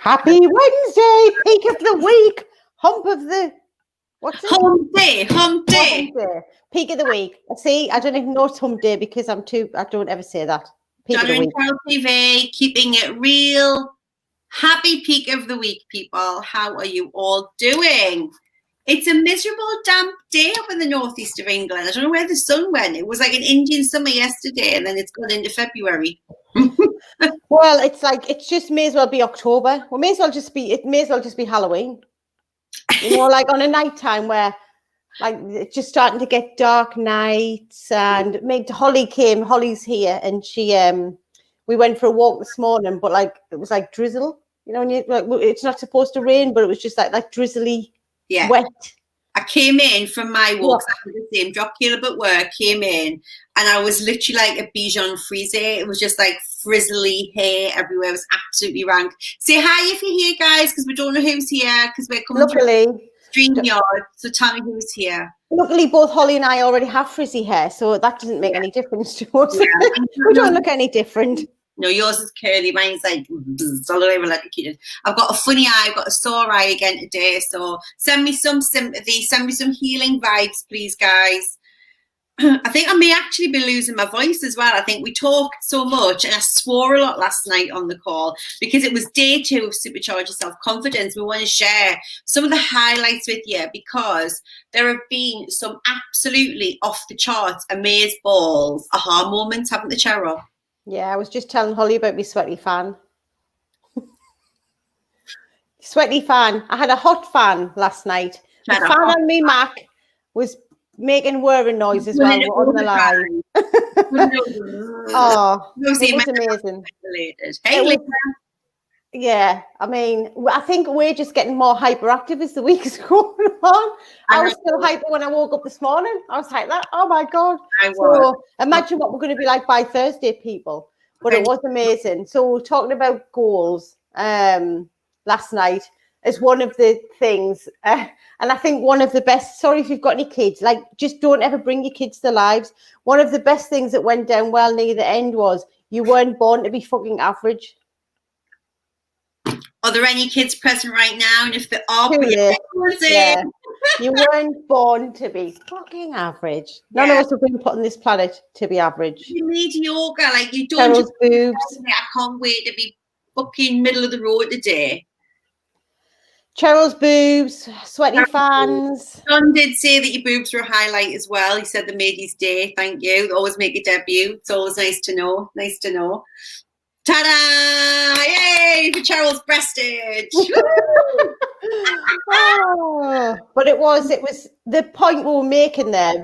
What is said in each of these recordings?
Happy Wednesday, peak of the week, hump of the, what's it? Hump day. Hump day, peak of the week. See, I don't even know it's hump day because I don't ever say that. Peak of the week. Cheryl TV, keeping it real. Happy peak of the week, people. How are you all doing? It's a miserable, damp day up in the northeast of England. I don't know where the sun went. It was like an Indian summer yesterday, and then it's gone into February. Well, it's like it just may as well be October. It may as well just be Halloween. You know, like on a night time where like it's just starting to get dark nights, and Holly's here, and we went for a walk this morning, but like it was like drizzle. You know, and it's not supposed to rain, but it was just like drizzly. Yeah. Wet. I came in from my walks after the same, dropped Caleb at work, came in, and I was literally like a Bichon Frise. It was just like frizzly hair everywhere. It was absolutely rank. Say hi if you're here, guys, because we don't know who's here, because we're coming through StreamYard, so tell me who's here. Luckily, both Holly and I already have frizzy hair, so that doesn't make any difference to us. Yeah. We don't look any different. No, yours is curly. Mine's like all over like a kid. I've got a funny eye. I've got a sore eye again today. So send me some sympathy. Send me some healing vibes, please, guys. I think I may actually be losing my voice as well. I think we talked so much and I swore a lot last night on the call because it was day 2 of Supercharge Your Self-Confidence. We want to share some of the highlights with you because there have been some absolutely off-the-charts, amazeballs, aha moments, haven't they, Cheryl? Yeah, I was just telling Holly about my sweaty fan. Sweaty fan. I had a hot fan last night. The fan on me Mac was making whirring noise as well on the line. Oh, it was amazing. Hey, yeah, I mean, I think we're just getting more hyperactive as the week is going on. I was still hyper when I woke up this morning. I was like that. Oh my God. So imagine what we're going to be like by Thursday, people. But it was amazing. So we're talking about goals last night as one of the things. And I think one of the best, sorry if you've got any kids, like just don't ever bring your kids to lives. One of the best things that went down well near the end was you weren't born to be fucking average. Are there any kids present right now? And if there are, you weren't born to be fucking average. None of us have been put on this planet to be average. You mediocre, like you don't. Cheryl's boobs. I can't wait to be fucking middle of the road today. Cheryl's boobs, sweaty fans. John did say that your boobs were a highlight as well. He said they made his day. Thank you. They always make a debut. It's always nice to know. Nice to know. Ta-da! Yay for Cheryl's breastage. But it was the point we were making there,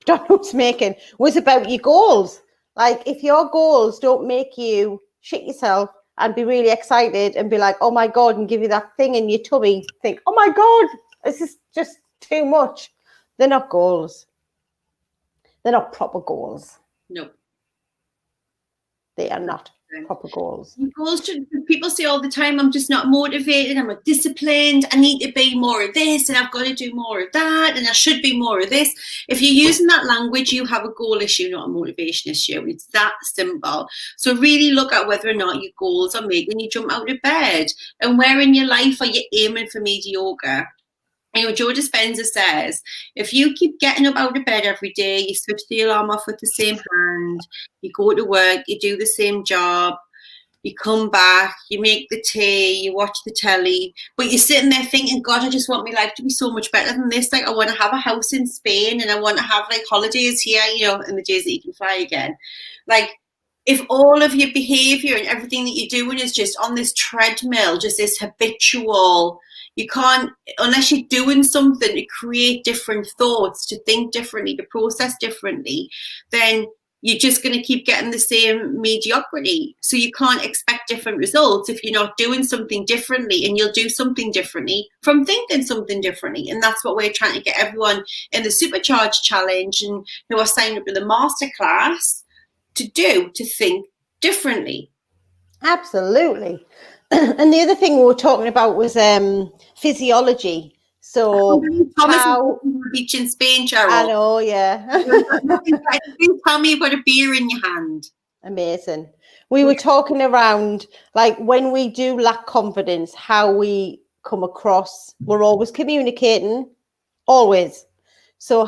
Donald's making, was about your goals. Like if your goals don't make you shit yourself and be really excited and be like, oh my God, and give you that thing in your tummy, think, oh my God, this is just too much. They're not goals. They're not proper goals. No. They are not proper goals. Goals people say all the time, I'm just not motivated, I'm not disciplined, I need to be more of this and I've got to do more of that and I should be more of this. If you're using that language, you have a goal issue, not a motivation issue. It's that simple. So really look at whether or not your goals are making you jump out of bed and where in your life are you aiming for mediocre. You know, Joe Dispenza says, if you keep getting up out of bed every day, you switch the alarm off with the same hand, you go to work, you do the same job, you come back, you make the tea, you watch the telly, but you're sitting there thinking, God, I just want my life to be so much better than this. Like, I want to have a house in Spain and I want to have like holidays here, you know, in the days that you can fly again. Like, if all of your behavior and everything that you're doing is just on this treadmill, just this habitual, you can't, unless you're doing something to create different thoughts, to think differently, to process differently, then you're just going to keep getting the same mediocrity. So you can't expect different results if you're not doing something differently, and you'll do something differently from thinking something differently. And that's what we're trying to get everyone in the Supercharge Challenge and who are signed up to the masterclass to do, to think differently. Absolutely. And the other thing we were talking about was physiology. So beach in Spain, Cheryl. I know, yeah. Tell me you've got a beer in your hand. Amazing. We were talking around, like, when we do lack confidence, how we come across. We're always communicating, always. So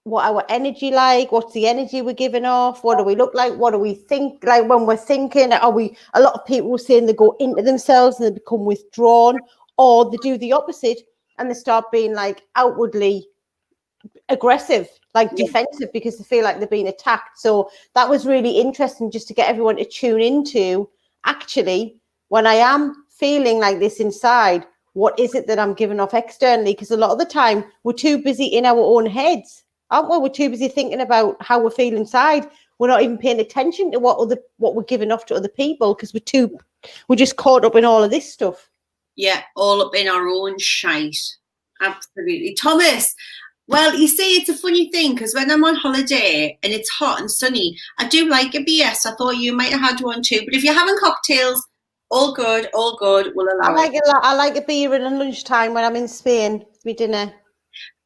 what our energy like, what's the energy we're giving off, what do we look like, what do we think like when we're thinking, a lot of people were saying they go into themselves and they become withdrawn, or they do the opposite and they start being like outwardly aggressive, like defensive, because they feel like they're being attacked. So that was really interesting, just to get everyone to tune into, actually, when I am feeling like this inside, what is it that I'm giving off externally? Because a lot of the time we're too busy in our own heads, aren't we? We're too busy thinking about how we feel inside. We're not even paying attention to what we're giving off to other people, because we're just caught up in all of this stuff. Yeah, all up in our own shite. Absolutely. Thomas, well, you see, it's a funny thing, because when I'm on holiday and it's hot and sunny, I do like a BS. I thought you might have had one too. But if you're having cocktails, all good, we'll allow it. I like a beer at lunchtime when I'm in Spain for dinner.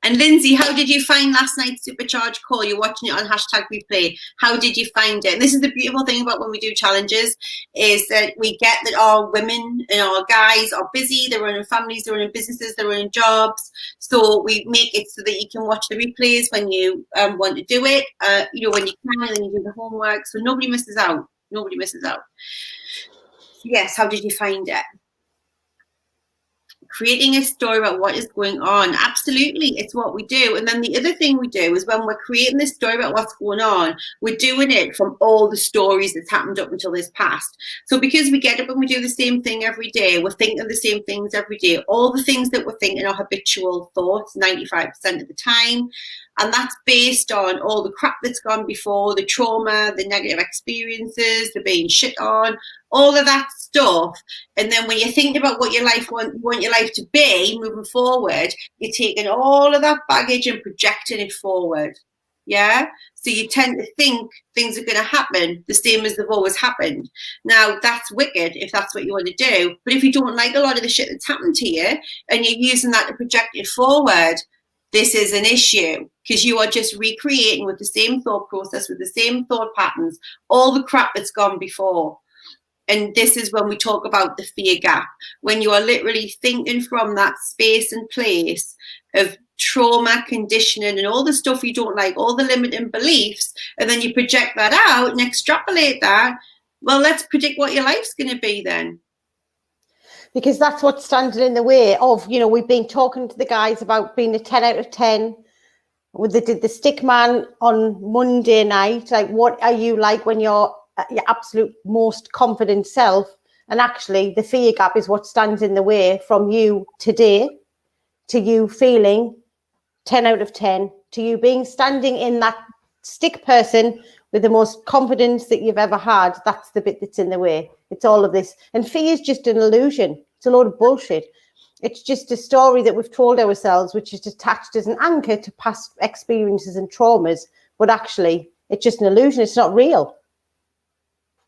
And Lindsay, how did you find last night's Supercharged call? You're watching it on #replay. How did you find it? And this is the beautiful thing about when we do challenges, is that we get that our women and our guys are busy. They're running families, they're running businesses, they're running jobs. So we make it so that you can watch the replays when you want to do it. When you can, and then you do the homework. So nobody misses out. Nobody misses out. Yes, how did you find it? Creating a story about what is going on. Absolutely, it's what we do. And then the other thing we do is, when we're creating this story about what's going on, we're doing it from all the stories that's happened up until this past. So because we get up and we do the same thing every day, we're thinking the same things every day. All the things that we're thinking are habitual thoughts 95% of the time. And that's based on all the crap that's gone before, the trauma, the negative experiences, the being shit on, all of that stuff. And then when you're thinking about what your life want your life to be moving forward, you're taking all of that baggage and projecting it forward. Yeah? So you tend to think things are going to happen the same as they've always happened. Now, that's wicked if that's what you want to do. But if you don't like a lot of the shit that's happened to you and you're using that to project it forward, this is an issue, because you are just recreating with the same thought process, with the same thought patterns, all the crap that's gone before. And this is when we talk about the fear gap, when you are literally thinking from that space and place of trauma, conditioning, and all the stuff you don't like, all the limiting beliefs, and then you project that out and extrapolate that. Well, let's predict what your life's going to be then. Because that's what's standing in the way of, we've been talking to the guys about being a 10 out of 10. They did the stick man on Monday night. Like, what are you like when you're your absolute most confident self? And actually, the fear gap is what stands in the way from you today to you feeling 10 out of 10, to you standing in that stick person with the most confidence that you've ever had. That's the bit that's in the way. It's all of this. And fear is just an illusion. It's a load of bullshit. It's just a story that we've told ourselves, which is attached as an anchor to past experiences and traumas. But actually, it's just an illusion. It's not real.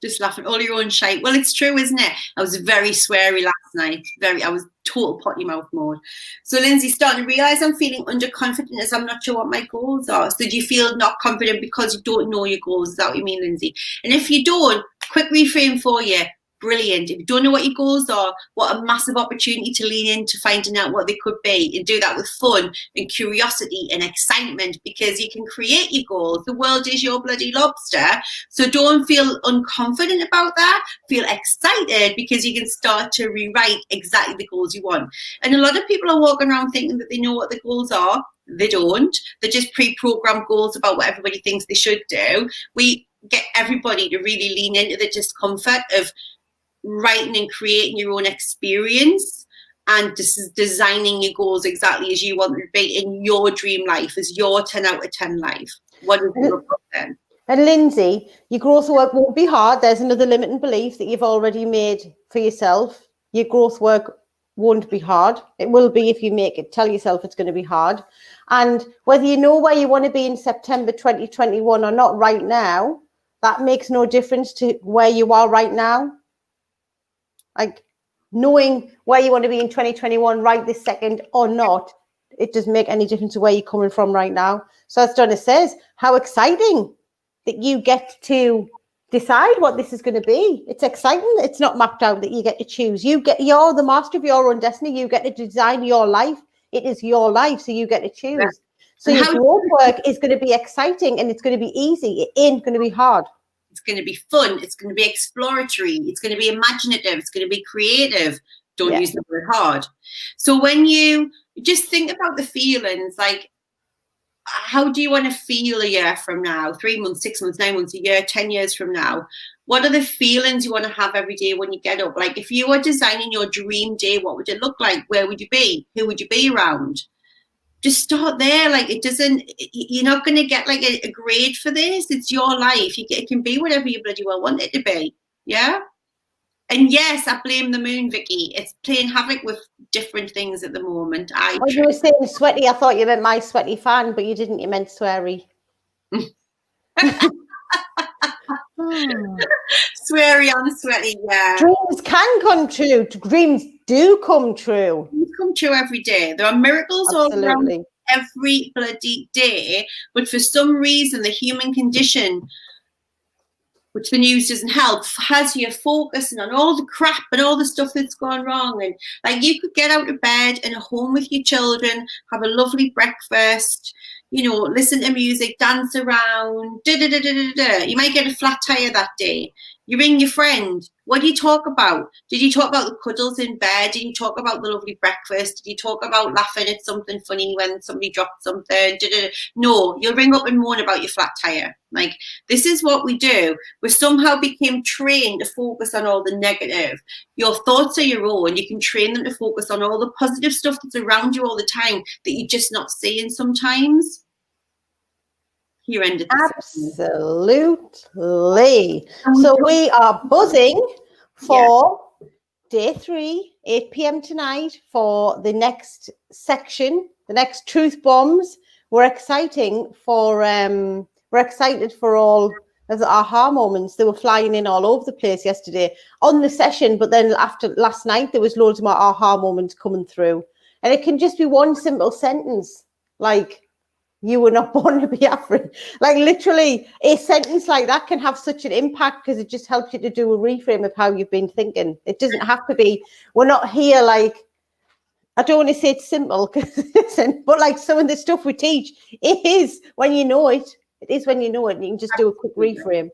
Just laughing all your own shite. Well, it's true, isn't it? I was very sweary last night. I was total potty mouth mode. So Lindsay's starting to realise I'm feeling underconfident as I'm not sure what my goals are. So do you feel not confident because you don't know your goals? Is that what you mean, Lindsay? And if you don't, quick reframe for you. Brilliant. If you don't know what your goals are, what a massive opportunity to lean into finding out what they could be, and do that with fun and curiosity and excitement, because you can create your goals. The world is your bloody lobster. So don't feel unconfident about that. Feel excited, because you can start to rewrite exactly the goals you want. And a lot of people are walking around thinking that they know what the goals are. They don't. They're just pre-programmed goals about what everybody thinks they should do. We get everybody to really lean into the discomfort of writing and creating your own experience, and this is designing your goals exactly as you want to be in your dream life, as your 10 out of 10 life. What does it look like then? And Lindsay, your growth work won't be hard. There's another limiting belief that you've already made for yourself. Your growth work won't be hard. It will be if you tell yourself it's going to be hard. And whether you know where you want to be in September 2021 or not right now, that makes no difference to where you are right now. Like, knowing where you want to be in 2021 right this second or not, it doesn't make any difference to where you're coming from right now. So as Donna says, how exciting that you get to decide what this is going to be. It's exciting. It's not mapped out that you get to choose. You're the master of your own destiny. You get to design your life. It is your life, so you get to choose. Yeah. So your growth work is going to be exciting, and it's going to be easy. It ain't going to be hard. It's going to be fun. It's going to be exploratory. It's going to be imaginative. It's going to be creative. Don't use the word hard. So when you just think about the feelings, like, how do you want to feel a year from now, 3 months, 6 months, 9 months, a year, 10 years from now? What are the feelings you want to have every day when you get up? Like, if you were designing your dream day, what would it look like? Where would you be? Who would you be around? Just start there. Like, you're not going to get like a grade for this. It's your life. It can be whatever you bloody well want it to be. Yeah. And yes, I blame the moon, Vicky. It's playing havoc with different things at the moment. When you were saying sweaty, I thought you meant my sweaty fan, but you didn't. You meant sweary. Sweary on sweaty, yeah. Dreams can come true. Dreams do come true. Dreams come true every day. There are miracles all around every bloody day. But for some reason, the human condition, which the news doesn't help, has you focusing on all the crap and all the stuff that's gone wrong. And like, you could get out of bed and home with your children, have a lovely breakfast, you know, listen to music, dance around, You might get a flat tire that day. You ring your friend. What do you talk about? Did you talk about the cuddles in bed? Did you talk about the lovely breakfast? Did you talk about laughing at something funny when somebody dropped something? No, you'll ring up and moan about your flat tire. Like, this is what we do. We somehow became trained to focus on all the negative. Your thoughts are your own. You can train them to focus on all the positive stuff that's around you all the time that you're just not seeing sometimes. Here ended absolutely. So we are buzzing for day 3, 8 p.m. tonight for the next section, the next truth bombs. We're excited for all of the aha moments. They were flying in all over the place yesterday on the session, but then after last night there was loads more aha moments coming through, and it can just be one simple sentence like, you were not born to be average. Like, literally, a sentence like that can have such an impact because it just helps you to do a reframe of how you've been thinking. It doesn't have to be, we're not here like, I don't want to say it's simple, but like some of the stuff we teach, it is when you know it. It is when you know it, and you can just do a quick reframe.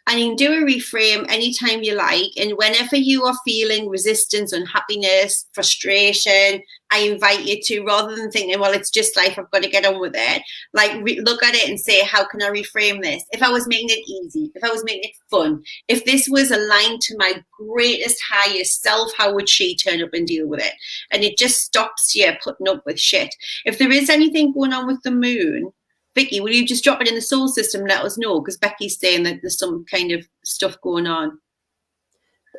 And you can do a reframe anytime you like. And whenever you are feeling resistance, unhappiness, frustration, I invite you to, rather than thinking, well, it's just life, I've got to get on with it, like look at it and say, how can I reframe this? If I was making it easy, if I was making it fun, if this was aligned to my greatest, highest self, how would she turn up and deal with it? And it just stops you putting up with shit. If there is anything going on with the moon, Vicky, will you just drop it in the soul system and let us know? Because Becky's saying that there's some kind of stuff going on.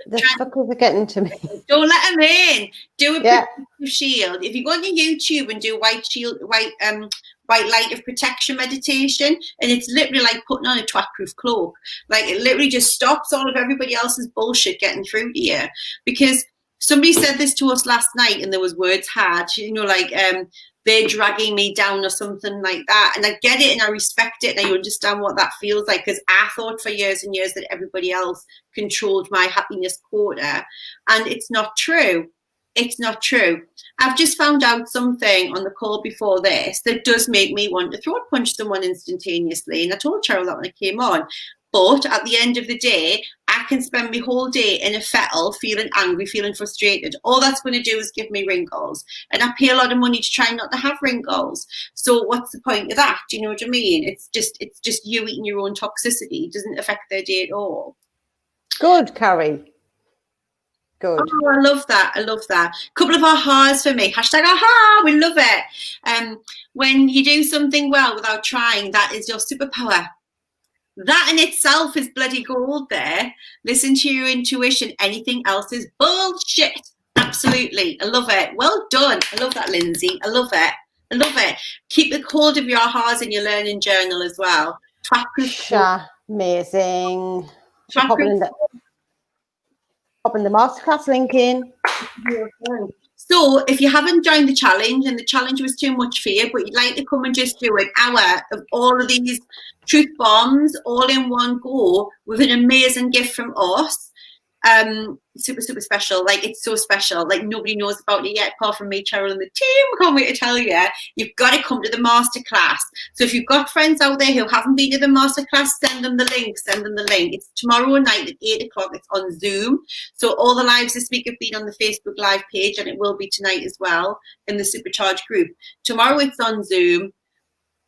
The fuck is it getting to me? Don't let them in. Do a protective shield. If you go on your YouTube and do white light of protection meditation, and it's literally like putting on a twat-proof cloak. Like, it literally just stops all of everybody else's bullshit getting through to you. Because somebody said this to us last night, and there was words had, you know, like they're dragging me down or something like that. And I get it and I respect it and I understand what that feels like, because I thought for years and years that everybody else controlled my happiness quota. And it's not true. It's not true. I've just found out something on the call before this that does make me want to throat punch someone instantaneously. And I told Cheryl that when I came on. But at the end of the day, I can spend my whole day in a fettle, feeling angry, feeling frustrated. All that's going to do is give me wrinkles. And I pay a lot of money to try not to have wrinkles. So what's the point of that? Do you know what I mean? It's just you eating your own toxicity. It doesn't affect their day at all. Good, Carrie. Good. Oh, I love that. I love that. A couple of ahas for me. Hashtag aha. We love it. When you do something well without trying, that is your superpower. That in itself is bloody gold there. Listen to your intuition. Anything else is bullshit. Absolutely. I love it. Well done. I love that, Lindsay. I love it. I love it. Keep the hold of your ahas in your learning journal as well. Amazing. Popping the masterclass link in. So So if you haven't joined the challenge and the challenge was too much for you, but you'd like to come and just do an hour of all of these truth bombs all in one go with an amazing gift from us, super special. Like, it's so special, like nobody knows about it yet apart from me, Cheryl, and the team. I can't wait to tell you. You've got to come to the masterclass. So if you've got friends out there who haven't been to the masterclass, send them the link. It's tomorrow night at 8 o'clock. It's on Zoom. So all the lives this week have been on the Facebook Live page, and it will be tonight as well in the Supercharged group. Tomorrow it's on Zoom.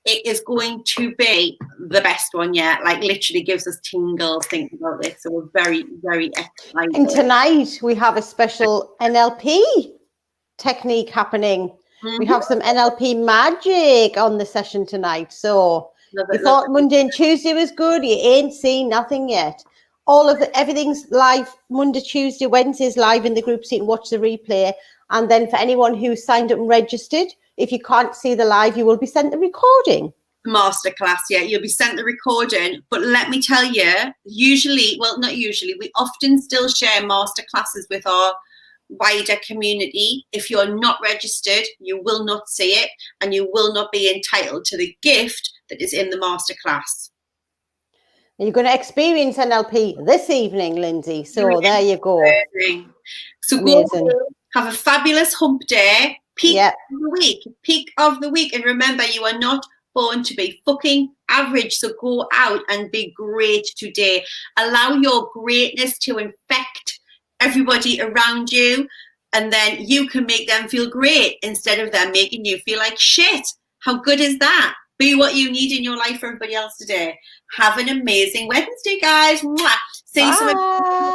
It is going to be the best one yet. Like, literally gives us tingles thinking about this. So we're very, very excited. And tonight we have a special NLP technique happening. Mm-hmm. We have some NLP magic on the session tonight. So you thought Monday and Tuesday was good. You ain't seen nothing yet. Everything's live Monday, Tuesday, Wednesday's live in the group, so you can watch the replay. And then for anyone who's signed up and registered, if you can't see the live, you will be sent the recording. Masterclass, yeah, you'll be sent the recording. But let me tell you, not usually, we often still share masterclasses with our wider community. If you're not registered, you will not see it, and you will not be entitled to the gift that is in the masterclass. You're going to experience NLP this evening, Lindsay. So there you go. So go have a fabulous hump day. Peak of the week. And remember, you are not born to be fucking average. So go out and be great today. Allow your greatness to infect everybody around you. And then you can make them feel great instead of them making you feel like shit. How good is that? Be what you need in your life for everybody else today. Have an amazing Wednesday, guys. Mwah. See you soon.